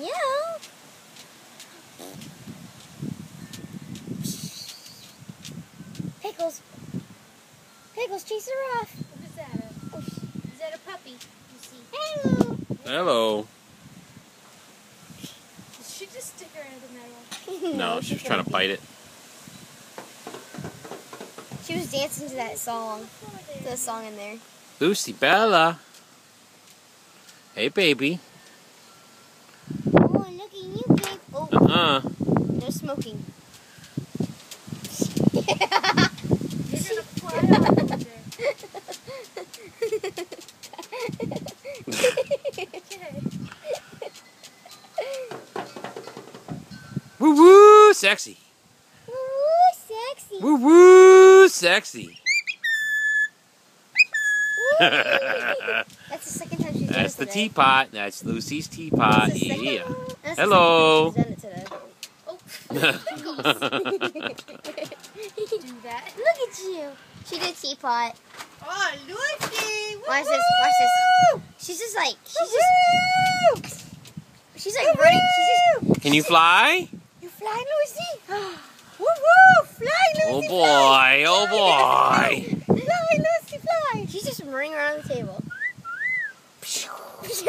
Yeah. Pickles. Pickles, chase her off. What is that? Is that a puppy? You see? Hello. Hello. Did she just stick her in the middle? No, she was trying to bite it. She was dancing to that song. The song in there. Lucy Bella. Hey, baby. Oh, look at you, babe. Oh, no smoking. You're gonna fly off over there. Woo woo, sexy. Woo, sexy. Woo woo, sexy. That's the second time she's done That's it the today. teapot. That's Lucy's teapot. That's the second- Yeah. That's the Hello. second time she's done it today. Oh, do that. Look at you. She did teapot. Oh, Lucy! Watch this. Watch this. She's just like. She's like running. She's just. Can you fly? You fly, Lucy? Woo woo! Fly, Lucy! Oh boy, oh boy. Fly, Lucy, fly. She's just running around the table. Lucy!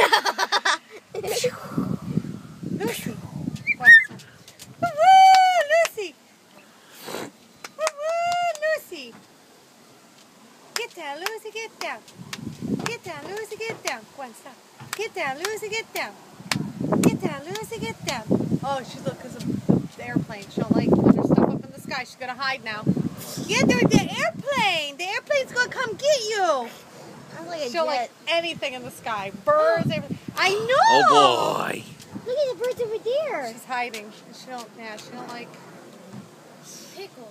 Woo woo! Lucy! Woo woo! Lucy! Get down, Lucy, get down. Get down, Lucy, get down. Go on, stop. Get down, Lucy, get down. Get down, Lucy, get down. Oh, she's look, because of the airplane. She'll like put her stuff up in the sky. She's going to hide now. Get there, the airplane. The airplane's going to come get you. I'm like a She'll jet. like anything in the sky. Birds, everything. I know. Oh boy. Look at the birds over there. She's hiding. She don't like pickles.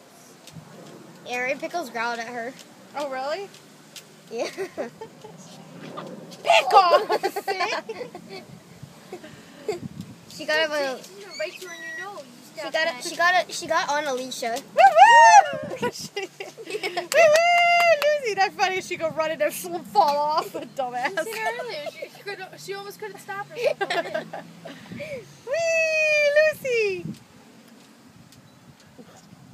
Aaron Pickles growled at her. Oh, really? Yeah. Pickles! She got him a. She's gonna bite you on your nose. She got on Alicia. Woo woo! Woo woo! Lucy, that's funny. She go running and she'll fall off. Dumbass. You said earlier, she almost couldn't stop herself. Wee, Lucy!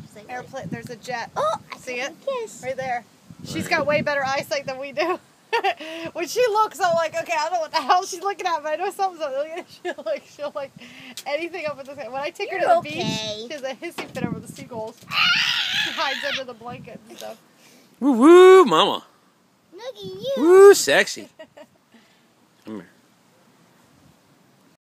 She's like, Airplane. There's a jet. oh, I See got it? a kiss. Right there. She's got way better eyesight than we do. When she looks, I'm like, okay, I don't know what the hell she's looking at, but I know something's up. She'll like anything up in the sky. When I take her to the beach, she has a hissy fit over the seagulls. She hides under the blanket and stuff. Woo woo, mama. Look at you. Woo, sexy.